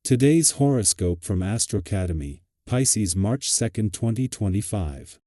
Today's horoscope from Astrocademy, Pisces March 2, 2025.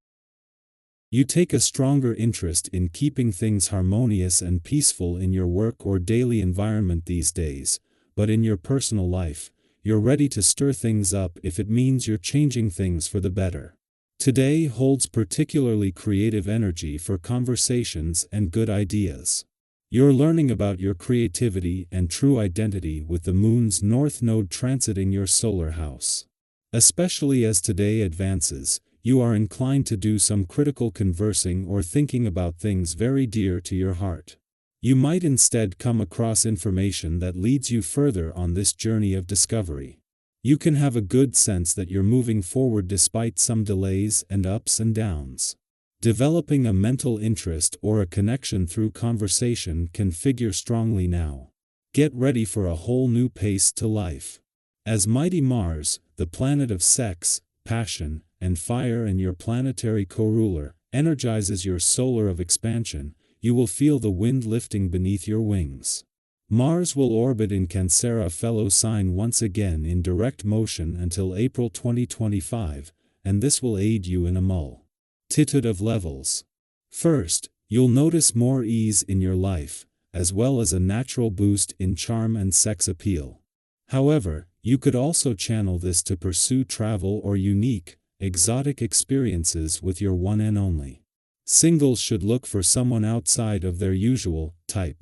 You take a stronger interest in keeping things harmonious and peaceful in your work or daily environment these days, but in your personal life, you're ready to stir things up if it means you're changing things for the better. Today holds particularly creative energy for conversations and good ideas. You're learning about your creativity and true identity with the moon's north node transiting your solar house. Especially as today advances, you are inclined to do some critical conversing or thinking about things very dear to your heart. You might instead come across information that leads you further on this journey of discovery. You can have a good sense that you're moving forward despite some delays and ups and downs. Developing a mental interest or a connection through conversation can figure strongly now. Get ready for a whole new pace to life. As mighty Mars, the planet of sex, passion, and fire and your planetary co-ruler, energizes your solar of expansion, you will feel the wind lifting beneath your wings. Mars will orbit in Cancer, a fellow sign, once again in direct motion until April 2025, and this will aid you in a multitude of levels. First, you'll notice more ease in your life, as well as a natural boost in charm and sex appeal. However, you could also channel this to pursue travel or unique, exotic experiences with your one and only. Singles should look for someone outside of their usual type.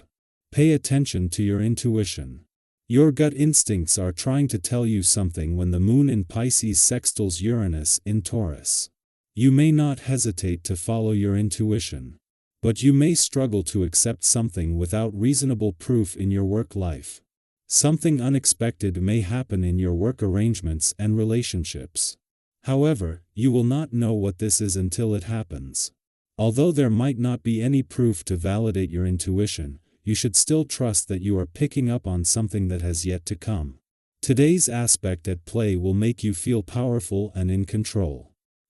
Pay attention to your intuition. Your gut instincts are trying to tell you something when the moon in Pisces sextiles Uranus in Taurus. You may not hesitate to follow your intuition, but you may struggle to accept something without reasonable proof in your work life. Something unexpected may happen in your work arrangements and relationships. However, you will not know what this is until it happens. Although there might not be any proof to validate your intuition, you should still trust that you are picking up on something that has yet to come. Today's aspect at play will make you feel powerful and in control.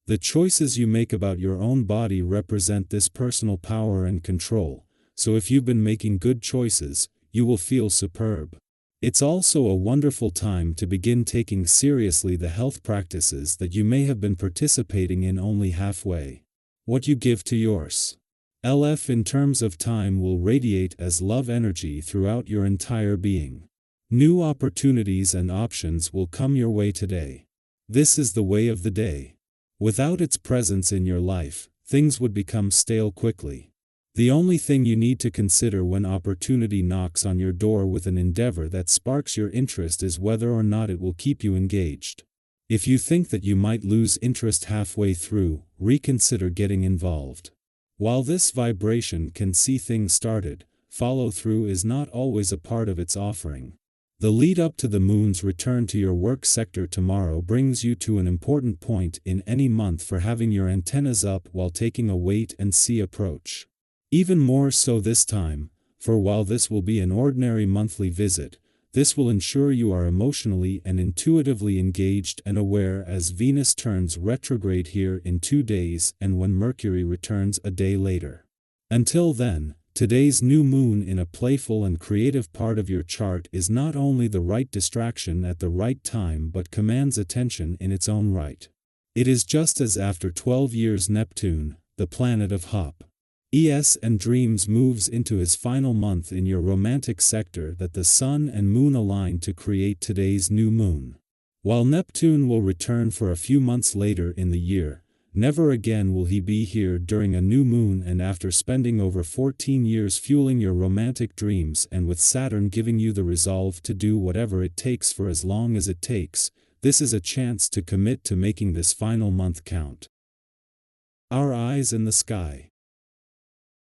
The choices you make about your own body represent this personal power and control, so if you've been making good choices, you will feel superb. It's also a wonderful time to begin taking seriously the health practices that you may have been participating in only halfway. What you give to yours. LF in terms of time will radiate as love energy throughout your entire being. New opportunities and options will come your way today. This is the way of the day. Without its presence in your life, things would become stale quickly. The only thing you need to consider when opportunity knocks on your door with an endeavor that sparks your interest is whether or not it will keep you engaged. If you think that you might lose interest halfway through, reconsider getting involved. While this vibration can see things started, follow-through is not always a part of its offering. The lead-up to the moon's return to your work sector tomorrow brings you to an important point in any month for having your antennas up while taking a wait-and-see approach. Even more so this time, for while this will be an ordinary monthly visit, this will ensure you are emotionally and intuitively engaged and aware as Venus turns retrograde here in 2 days and when Mercury returns a day later. Until then, today's new moon in a playful and creative part of your chart is not only the right distraction at the right time but commands attention in its own right. It is just as after 12 years Neptune, the planet of hope, ease and dreams, moves into his final month in your romantic sector that the Sun and Moon align to create today's new moon. While Neptune will return for a few months later in the year, never again will he be here during a new moon, and after spending over 14 years fueling your romantic dreams and with Saturn giving you the resolve to do whatever it takes for as long as it takes, this is a chance to commit to making this final month count. Our eyes in the sky.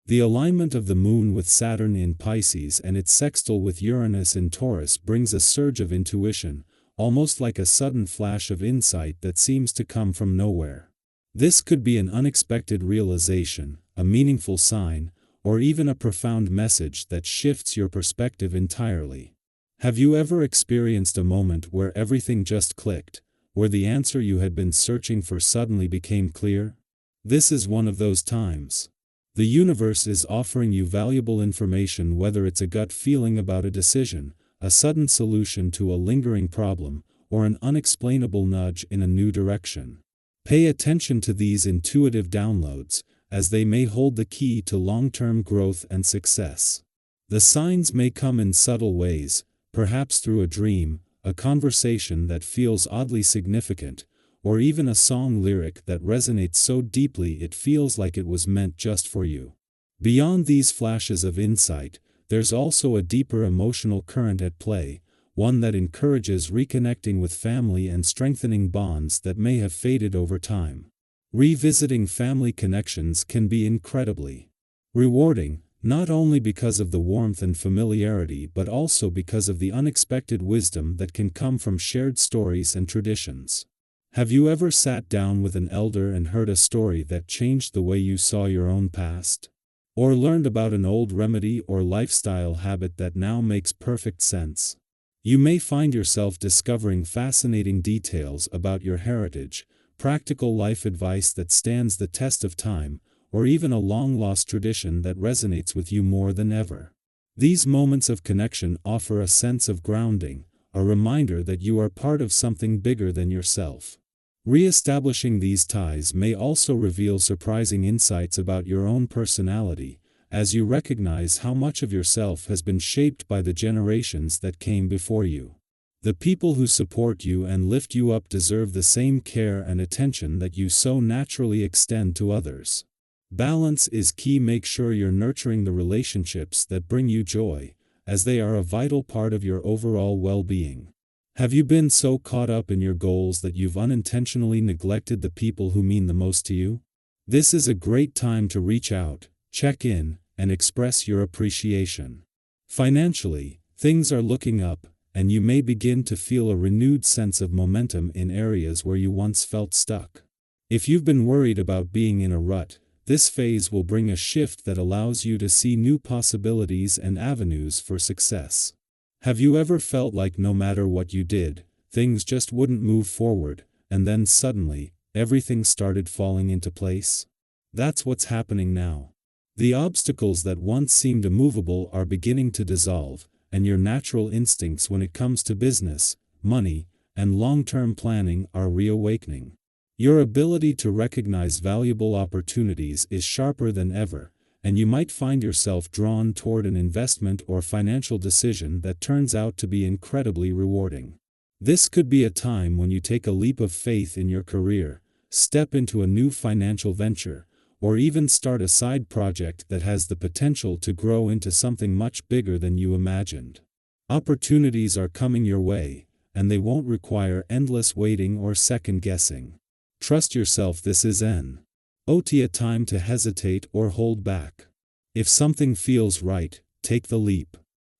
The alignment of the moon with Saturn in Pisces and its sextile with Uranus in Taurus brings a surge of intuition, almost like a sudden flash of insight that seems to come from nowhere. This could be an unexpected realization, a meaningful sign, or even a profound message that shifts your perspective entirely. Have you ever experienced a moment where everything just clicked, where the answer you had been searching for suddenly became clear? This is one of those times. The universe is offering you valuable information, whether it's a gut feeling about a decision, a sudden solution to a lingering problem, or an unexplainable nudge in a new direction. Pay attention to these intuitive downloads, as they may hold the key to long-term growth and success. The signs may come in subtle ways, perhaps through a dream, a conversation that feels oddly significant, or even a song lyric that resonates so deeply it feels like it was meant just for you. Beyond these flashes of insight, there's also a deeper emotional current at play, one that encourages reconnecting with family and strengthening bonds that may have faded over time. Revisiting family connections can be incredibly rewarding, not only because of the warmth and familiarity but also because of the unexpected wisdom that can come from shared stories and traditions. Have you ever sat down with an elder and heard a story that changed the way you saw your own past? Or learned about an old remedy or lifestyle habit that now makes perfect sense? You may find yourself discovering fascinating details about your heritage, practical life advice that stands the test of time, or even a long-lost tradition that resonates with you more than ever. These moments of connection offer a sense of grounding, a reminder that you are part of something bigger than yourself. Re-establishing these ties may also reveal surprising insights about your own personality, as you recognize how much of yourself has been shaped by the generations that came before you. The people who support you and lift you up deserve the same care and attention that you so naturally extend to others. Balance is key. Make sure you're nurturing the relationships that bring you joy, as they are a vital part of your overall well-being. Have you been so caught up in your goals that you've unintentionally neglected the people who mean the most to you? This is a great time to reach out, check in, and express your appreciation. Financially, things are looking up, and you may begin to feel a renewed sense of momentum in areas where you once felt stuck. If you've been worried about being in a rut, this phase will bring a shift that allows you to see new possibilities and avenues for success. Have you ever felt like no matter what you did, things just wouldn't move forward, and then suddenly, everything started falling into place? That's what's happening now. The obstacles that once seemed immovable are beginning to dissolve, and your natural instincts when it comes to business, money, and long-term planning are reawakening. Your ability to recognize valuable opportunities is sharper than ever, and you might find yourself drawn toward an investment or financial decision that turns out to be incredibly rewarding. This could be a time when you take a leap of faith in your career, step into a new financial venture, or even start a side project that has the potential to grow into something much bigger than you imagined. Opportunities are coming your way, and they won't require endless waiting or second-guessing. Trust yourself. This is not a time to hesitate or hold back. If something feels right, take the leap.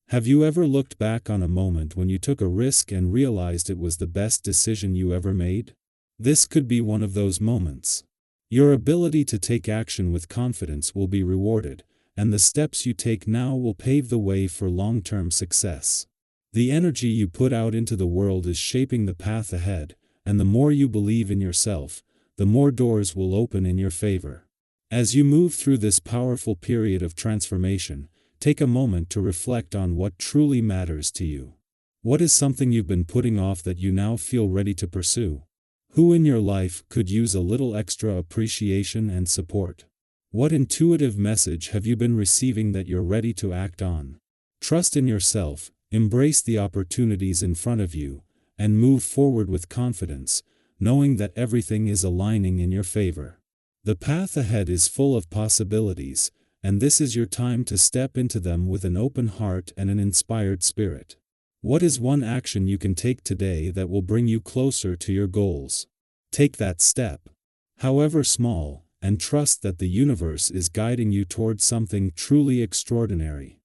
Have you ever looked back on a moment when you took a risk and realized it was the best decision you ever made? This could be one of those moments. Your ability to take action with confidence will be rewarded, and the steps you take now will pave the way for long-term success. The energy you put out into the world is shaping the path ahead, and the more you believe in yourself, the more doors will open in your favor. As you move through this powerful period of transformation, take a moment to reflect on what truly matters to you. What is something you've been putting off that you now feel ready to pursue? Who in your life could use a little extra appreciation and support? What intuitive message have you been receiving that you're ready to act on? Trust in yourself, embrace the opportunities in front of you, and move forward with confidence, knowing that everything is aligning in your favor. The path ahead is full of possibilities, and this is your time to step into them with an open heart and an inspired spirit. What is one action you can take today that will bring you closer to your goals? Take that step, however small, and trust that the universe is guiding you towards something truly extraordinary.